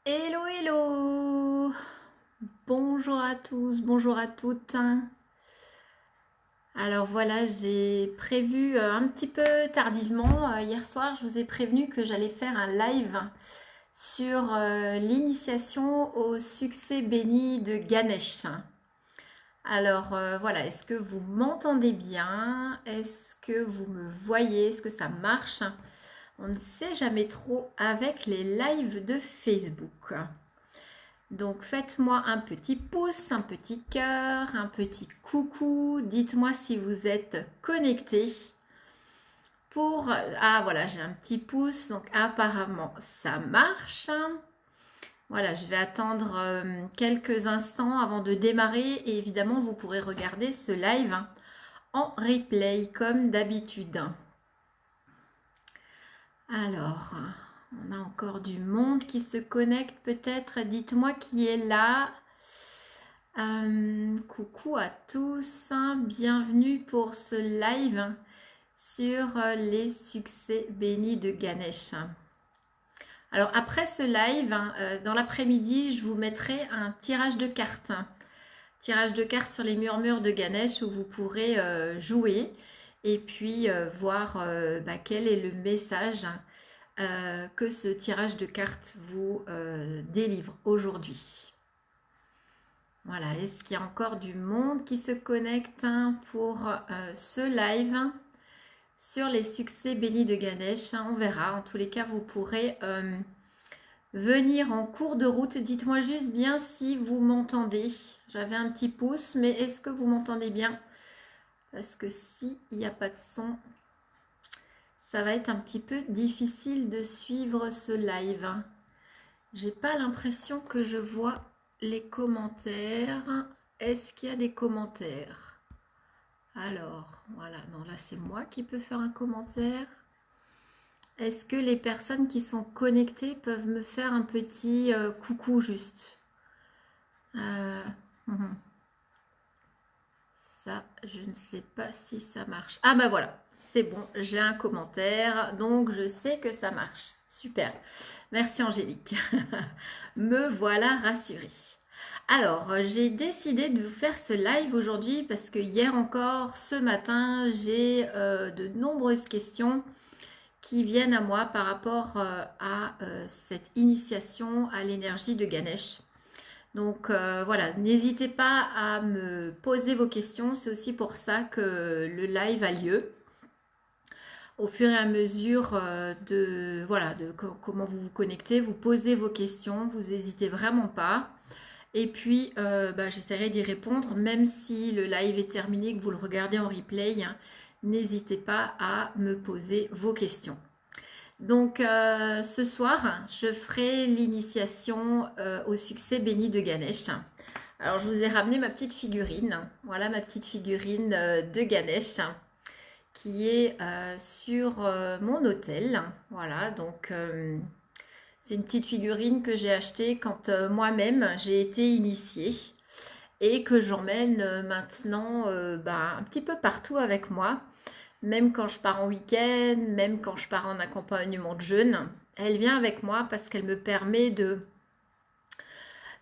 Hello, hello! Bonjour à tous, bonjour à toutes. Alors voilà, j'ai prévu un petit peu tardivement, hier soir, je vous ai prévenu que j'allais faire un live sur l'initiation au succès béni de Ganesh. Alors voilà, est-ce que vous m'entendez bien? Est-ce que vous me voyez? Est-ce que ça marche? On ne sait jamais trop avec les lives de Facebook. Donc faites-moi un petit pouce, un petit cœur, un petit coucou. Dites-moi si vous êtes connectés. Ah voilà, j'ai un petit pouce, donc apparemment ça marche. Voilà, je vais attendre quelques instants avant de démarrer et évidemment vous pourrez regarder ce live en replay comme d'habitude. Alors, on a encore du monde qui se connecte peut-être. Dites-moi qui est là. Coucou à tous, bienvenue pour ce live sur les succès bénis de Ganesh. Alors après ce live, dans l'après-midi, je vous mettrai un tirage de cartes. Tirage de cartes sur les murmures de Ganesh où vous pourrez jouer et puis voir quel est le message que ce tirage de cartes vous délivre aujourd'hui. Voilà, est-ce qu'il y a encore du monde qui se connecte pour ce live sur les succès bénis de Ganesh? On verra. En tous les cas, vous pourrez venir en cours de route. Dites-moi juste bien si vous m'entendez. J'avais un petit pouce, mais est-ce que vous m'entendez bien? Parce que s'il n'y a pas de son, ça va être un petit peu difficile de suivre ce live. J'ai pas l'impression que je vois les commentaires. Est-ce qu'il y a des commentaires? Alors, voilà, non, là c'est moi qui peux faire un commentaire. Est-ce que les personnes qui sont connectées peuvent me faire un petit coucou juste? Mhm. Ça, je ne sais pas si ça marche. Ah bah voilà, c'est bon, j'ai un commentaire, donc je sais que ça marche. Super. Merci Angélique. Me voilà rassurée. Alors, j'ai décidé de vous faire ce live aujourd'hui parce que hier encore, ce matin, j'ai de nombreuses questions qui viennent à moi par rapport à cette initiation à l'énergie de Ganesh. Donc voilà, n'hésitez pas à me poser vos questions, c'est aussi pour ça que le live a lieu. Au fur et à mesure de comment vous vous connectez, vous posez vos questions, vous n'hésitez vraiment pas. Et puis, j'essaierai d'y répondre, même si le live est terminé, que vous le regardez en replay, hein, n'hésitez pas à me poser vos questions. Donc, ce soir, je ferai l'initiation au succès béni de Ganesh. Alors, je vous ai ramené ma petite figurine. Voilà ma petite figurine de Ganesh qui est sur mon autel. Voilà, donc c'est une petite figurine que j'ai achetée quand moi-même j'ai été initiée et que j'emmène maintenant un petit peu partout avec moi, même quand je pars en week-end, même quand je pars en accompagnement de jeunes. Elle vient avec moi parce qu'elle me permet de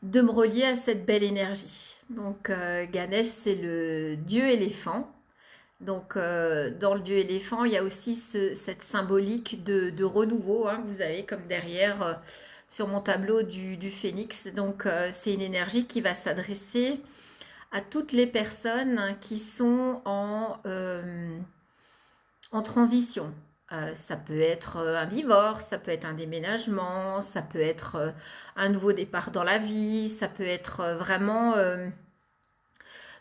me relier à cette belle énergie. Donc Ganesh, c'est le dieu éléphant. Donc dans le dieu éléphant, il y a aussi cette symbolique de renouveau, hein, vous avez comme derrière sur mon tableau du phénix. Donc c'est une énergie qui va s'adresser à toutes les personnes qui sont en transition. Ça peut être un divorce, ça peut être un déménagement, ça peut être un nouveau départ dans la vie, ça peut être vraiment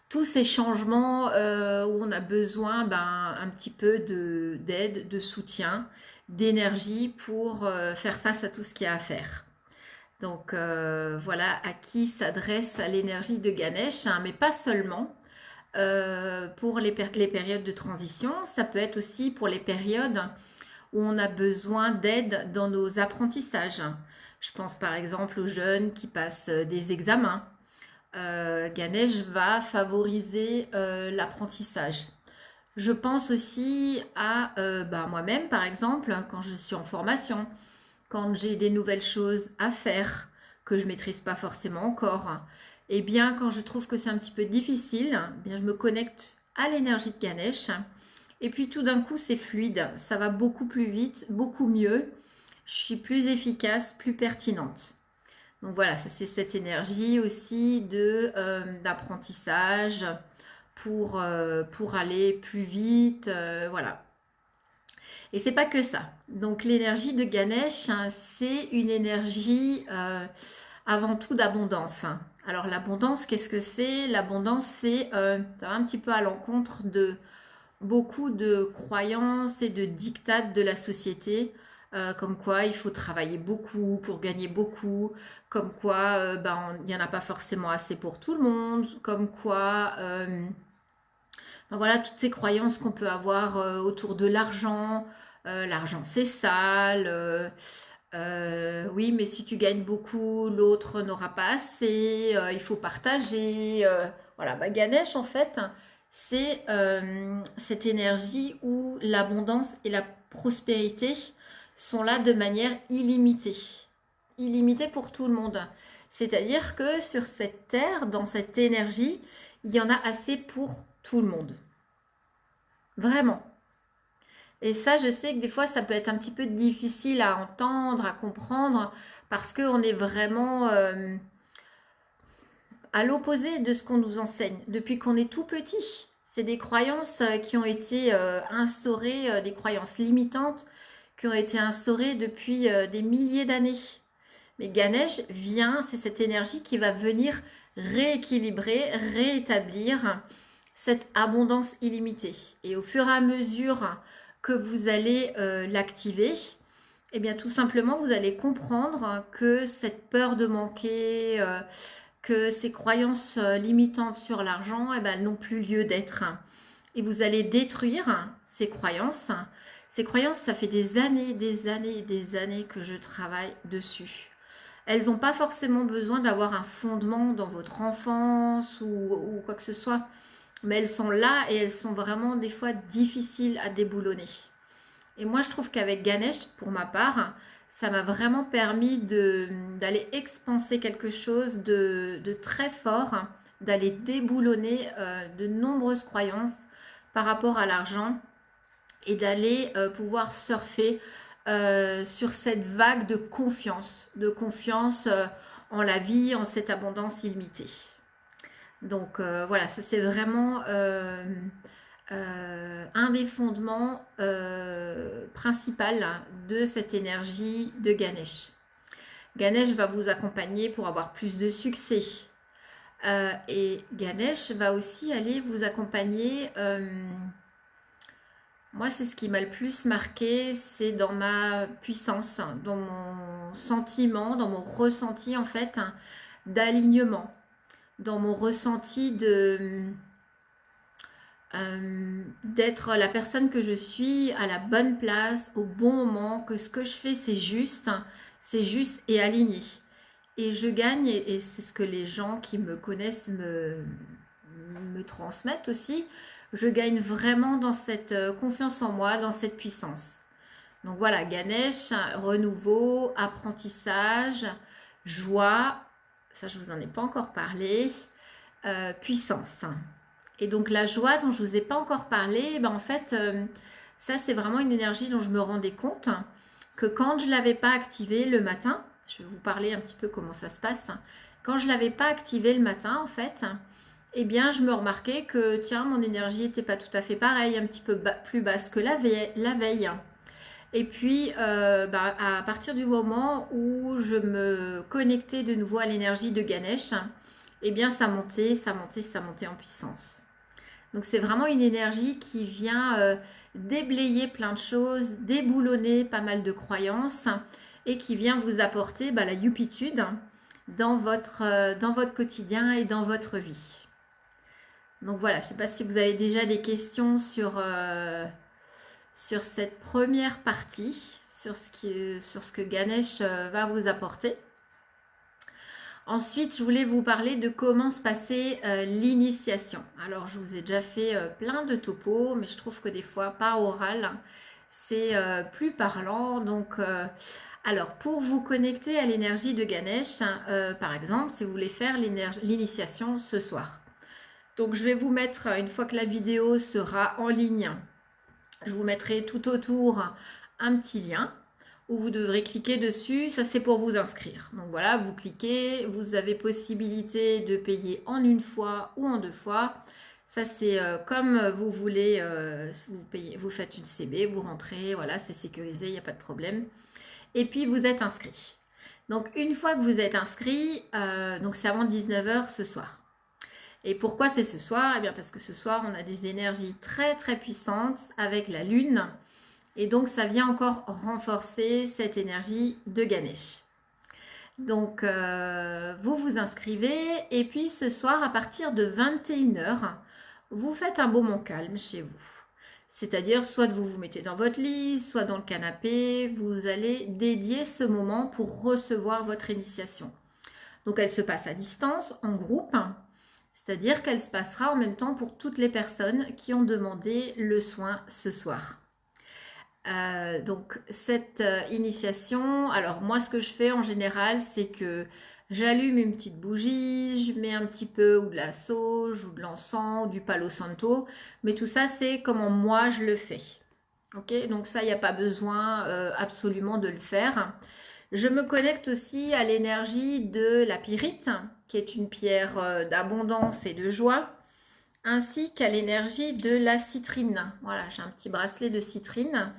tous ces changements où on a besoin un petit peu d'aide, de soutien, d'énergie pour faire face à tout ce qu'il y a à faire. Donc voilà à qui s'adresse l'énergie de Ganesh, hein, mais pas seulement. Pour les périodes de transition, ça peut être aussi pour les périodes où on a besoin d'aide dans nos apprentissages. Je pense par exemple aux jeunes qui passent des examens. Ganesh va favoriser l'apprentissage. Je pense aussi à moi-même, par exemple, quand je suis en formation, quand j'ai des nouvelles choses à faire, que je maîtrise pas forcément encore. Et bien quand je trouve que c'est un petit peu difficile, eh bien je me connecte à l'énergie de Ganesh. Et puis tout d'un coup c'est fluide, ça va beaucoup plus vite, beaucoup mieux. Je suis plus efficace, plus pertinente. Donc voilà, c'est cette énergie aussi d'apprentissage pour aller plus vite, voilà. Et c'est pas que ça. Donc l'énergie de Ganesh, hein, c'est une énergie avant tout d'abondance. Alors l'abondance, qu'est-ce que c'est? L'abondance, ça va un petit peu à l'encontre de beaucoup de croyances et de dictats de la société, comme quoi il faut travailler beaucoup pour gagner beaucoup, comme quoi il n'y en a pas forcément assez pour tout le monde, comme quoi voilà toutes ces croyances qu'on peut avoir autour de l'argent. L'argent c'est sale, oui mais si tu gagnes beaucoup l'autre n'aura pas assez, il faut partager, voilà. Ganesh en fait c'est cette énergie où l'abondance et la prospérité sont là de manière illimitée. Illimitée pour tout le monde. C'est-à-dire que sur cette terre, dans cette énergie, il y en a assez pour tout le monde. Vraiment. Et ça, je sais que des fois, ça peut être un petit peu difficile à entendre, à comprendre, parce qu'on est vraiment à l'opposé de ce qu'on nous enseigne depuis qu'on est tout petit. C'est des croyances qui ont été instaurées, des croyances limitantes qui ont été instaurées depuis des milliers d'années. Mais Ganesh vient, c'est cette énergie qui va venir rééquilibrer, rétablir cette abondance illimitée. Et au fur et à mesure que vous allez l'activer, eh bien tout simplement vous allez comprendre que cette peur de manquer, que ces croyances limitantes sur l'argent, eh ben, elles n'ont plus lieu d'être. Et vous allez détruire ces croyances. Ces croyances, ça fait des années que je travaille dessus. Elles n'ont pas forcément besoin d'avoir un fondement dans votre enfance ou quoi que ce soit. Mais elles sont là et elles sont vraiment des fois difficiles à déboulonner. Et moi, je trouve qu'avec Ganesh, pour ma part, ça m'a vraiment permis d'aller expanser quelque chose de très fort, d'aller déboulonner de nombreuses croyances par rapport à l'argent et d'aller pouvoir surfer sur cette vague de confiance en la vie, en cette abondance illimitée. Donc voilà, ça c'est vraiment un des fondements principaux de cette énergie de Ganesh. Ganesh va vous accompagner pour avoir plus de succès. Et Ganesh va aussi aller vous accompagner. Moi, c'est ce qui m'a le plus marqué, c'est dans ma puissance, dans mon sentiment, dans mon ressenti en fait, d'alignement, dans mon ressenti d'être la personne que je suis à la bonne place, au bon moment, que ce que je fais c'est juste et aligné. Et je gagne, et c'est ce que les gens qui me connaissent me transmettent aussi, je gagne vraiment dans cette confiance en moi, dans cette puissance. Donc voilà, Ganesh, renouveau, apprentissage, joie, ça je vous en ai pas encore parlé, puissance. Et donc la joie dont je vous ai pas encore parlé, en fait, ça c'est vraiment une énergie dont je me rendais compte que quand je l'avais pas activée le matin, je vais vous parler un petit peu comment ça se passe. Quand je l'avais pas activée le matin, en fait, eh bien je me remarquais que tiens, mon énergie n'était pas tout à fait pareille, un petit peu plus basse que la veille. Et puis à partir du moment où je me connectais de nouveau à l'énergie de Ganesh, eh bien ça montait en puissance. Donc c'est vraiment une énergie qui vient déblayer plein de choses, déboulonner pas mal de croyances et qui vient vous apporter la youpitude dans votre quotidien et dans votre vie. Donc voilà, je ne sais pas si vous avez déjà des questions sur cette première partie, sur ce que Ganesh va vous apporter. Ensuite, je voulais vous parler de comment se passait l'initiation. Alors, je vous ai déjà fait plein de topos, mais je trouve que des fois, par oral, c'est plus parlant. Donc, Alors, pour vous connecter à l'énergie de Ganesh, par exemple, si vous voulez faire l'initiation ce soir. Donc, je vais vous mettre, une fois que la vidéo sera en ligne, je vous mettrai tout autour un petit lien où vous devrez cliquer dessus. Ça, c'est pour vous inscrire. Donc voilà, vous cliquez, vous avez possibilité de payer en une fois ou en deux fois. Ça, c'est comme vous voulez, vous faites une CB, vous rentrez, voilà, c'est sécurisé, il n'y a pas de problème. Et puis, vous êtes inscrit. Donc, une fois que vous êtes inscrit, donc c'est avant 19 h ce soir. Et pourquoi c'est ce soir? Eh bien, parce que ce soir, on a des énergies très, très puissantes avec la Lune. Et donc, ça vient encore renforcer cette énergie de Ganesh. Donc, vous vous inscrivez. Et puis, ce soir, à partir de 21 h, vous faites un beau moment calme chez vous. C'est-à-dire, soit vous vous mettez dans votre lit, soit dans le canapé. Vous allez dédier ce moment pour recevoir votre initiation. Donc, elle se passe à distance, en groupe. C'est-à-dire qu'elle se passera en même temps pour toutes les personnes qui ont demandé le soin ce soir. Donc cette initiation, alors moi ce que je fais en général, c'est que j'allume une petite bougie, je mets un petit peu ou de la sauge ou de l'encens ou du palo santo, mais tout ça c'est comment moi je le fais. Ok, donc ça il n'y a pas besoin absolument de le faire. Je me connecte aussi à l'énergie de la pyrite, qui est une pierre d'abondance et de joie, ainsi qu'à l'énergie de la citrine. Voilà, j'ai un petit bracelet de citrine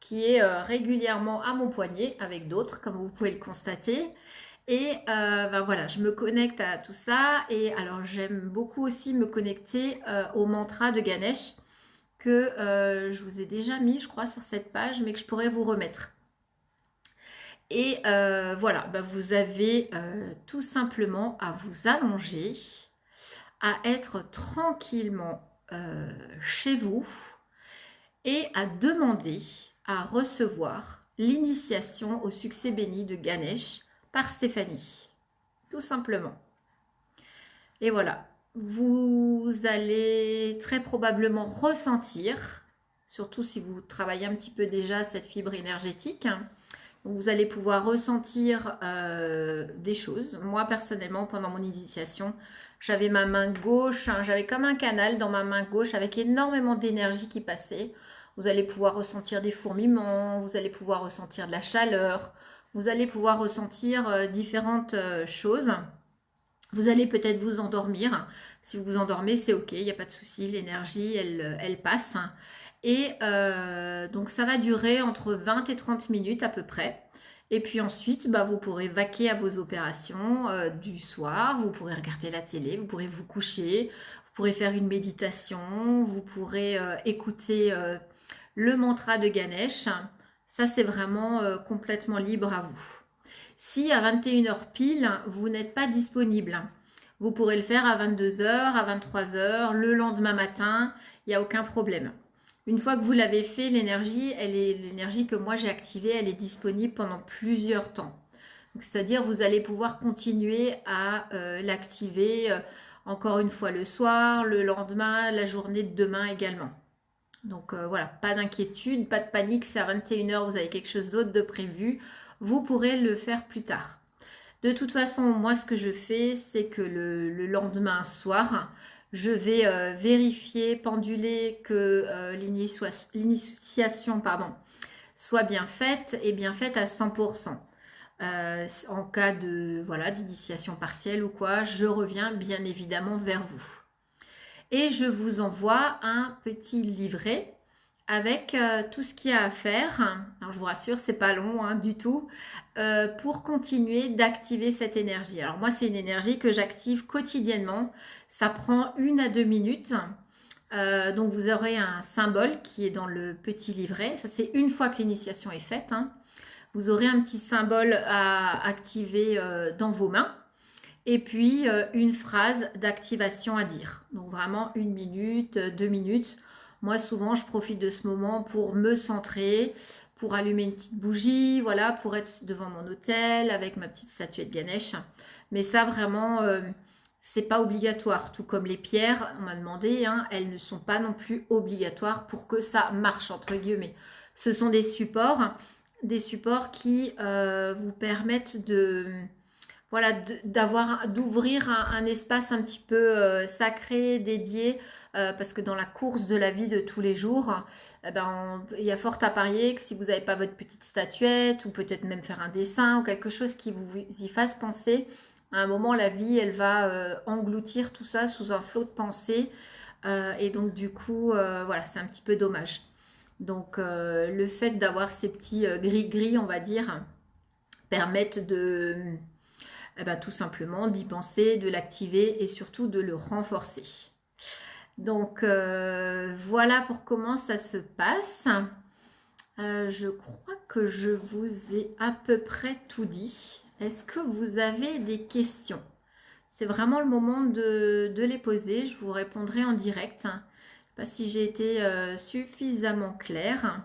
qui est régulièrement à mon poignet avec d'autres, comme vous pouvez le constater. Et ben voilà, je me connecte à tout ça. Et alors, j'aime beaucoup aussi me connecter au mantra de Ganesh que je vous ai déjà mis, je crois, sur cette page, mais que je pourrais vous remettre. Et voilà, ben vous avez tout simplement à vous allonger, à être tranquillement chez vous et à demander à recevoir l'initiation au succès béni de Ganesh par Stéphanie. Tout simplement. Et voilà, vous allez très probablement ressentir, surtout si vous travaillez un petit peu déjà cette fibre énergétique, vous allez pouvoir ressentir des choses. Moi, personnellement, pendant mon initiation, j'avais ma main gauche, j'avais comme un canal dans ma main gauche avec énormément d'énergie qui passait. Vous allez pouvoir ressentir des fourmillements, vous allez pouvoir ressentir de la chaleur, vous allez pouvoir ressentir différentes choses. Vous allez peut-être vous endormir. Si vous vous endormez, c'est ok, il n'y a pas de souci, l'énergie, elle passe. Et donc ça va durer entre 20 et 30 minutes à peu près. Et puis ensuite, bah, vous pourrez vaquer à vos opérations du soir, vous pourrez regarder la télé, vous pourrez vous coucher, vous pourrez faire une méditation, vous pourrez écouter le mantra de Ganesh. Ça, c'est vraiment complètement libre à vous. Si à 21 h pile, vous n'êtes pas disponible, vous pourrez le faire à 22 h, à 23 h, le lendemain matin, il n'y a aucun problème. Une fois que vous l'avez fait, l'énergie, l'énergie que moi j'ai activée, elle est disponible pendant plusieurs temps. C'est-à-dire vous allez pouvoir continuer à l'activer encore une fois le soir, le lendemain, la journée de demain également. Donc voilà, pas d'inquiétude, pas de panique, c'est à 21 h, vous avez quelque chose d'autre de prévu, vous pourrez le faire plus tard. De toute façon, moi ce que je fais, c'est que le lendemain soir, je vais vérifier, penduler que l'initiation soit bien faite et bien faite à 100%. En cas de d'initiation partielle ou quoi, je reviens bien évidemment vers vous. Et je vous envoie un petit livret avec tout ce qu'il y a à faire. Alors je vous rassure, c'est pas long du tout, pour continuer d'activer cette énergie. Alors moi, c'est une énergie que j'active quotidiennement. Ça prend 1 à 2 minutes. Donc vous aurez un symbole qui est dans le petit livret. Ça, c'est une fois que l'initiation est faite. Vous aurez un petit symbole à activer dans vos mains. Et puis, une phrase d'activation à dire. Donc, vraiment 1 minute, 2 minutes. Moi, souvent, je profite de ce moment pour me centrer, pour allumer une petite bougie, voilà, pour être devant mon autel avec ma petite statuette Ganesh. Mais ça, vraiment, c'est pas obligatoire. Tout comme les pierres, on m'a demandé, elles ne sont pas non plus obligatoires pour que ça marche, entre guillemets. Ce sont des supports. des supports qui vous permettent de voilà, d'ouvrir un espace un petit peu sacré, dédié, parce que dans la course de la vie de tous les jours, il y a fort à parier que si vous n'avez pas votre petite statuette, ou peut-être même faire un dessin, ou quelque chose qui vous y fasse penser, à un moment, la vie, elle va engloutir tout ça sous un flot de pensées, et donc du coup, voilà, c'est un petit peu dommage. Donc, le fait d'avoir ces petits gris-gris, on va dire, permettent de tout simplement d'y penser, de l'activer et surtout de le renforcer. Donc voilà pour comment ça se passe. Je crois que je vous ai à peu près tout dit. Est-ce que vous avez des questions? C'est vraiment le moment de les poser. Je vous répondrai en direct. Je ne sais pas si j'ai été suffisamment claire.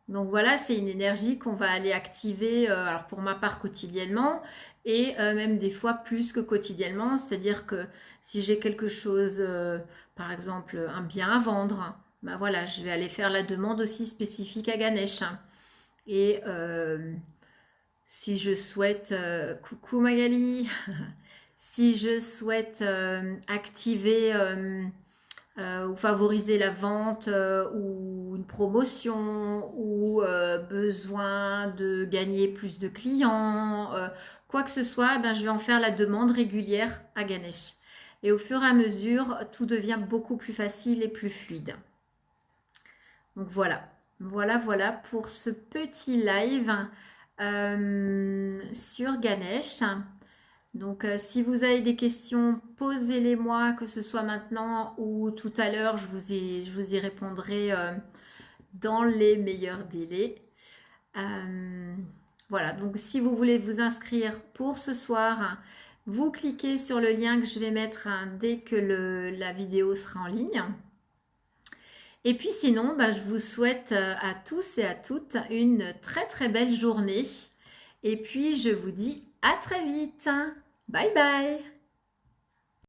Donc voilà, c'est une énergie qu'on va aller activer, alors pour ma part quotidiennement, et même des fois plus que quotidiennement. C'est-à-dire que si j'ai quelque chose, par exemple un bien à vendre, ben voilà, je vais aller faire la demande aussi spécifique à Ganesh. Et si je souhaite, coucou Magali, si je souhaite activer ou favoriser la vente ou une promotion ou besoin de gagner plus de clients, quoi que ce soit, je vais en faire la demande régulière à Ganesh. Et au fur et à mesure, tout devient beaucoup plus facile et plus fluide. Donc voilà, voilà pour ce petit live sur Ganesh. Donc, si vous avez des questions, posez-les-moi, que ce soit maintenant ou tout à l'heure, je vous y répondrai dans les meilleurs délais. Voilà, donc si vous voulez vous inscrire pour ce soir, vous cliquez sur le lien que je vais mettre dès que la vidéo sera en ligne. Et puis sinon, je vous souhaite à tous et à toutes une très très belle journée. Et puis, je vous dis à très vite. Bye bye.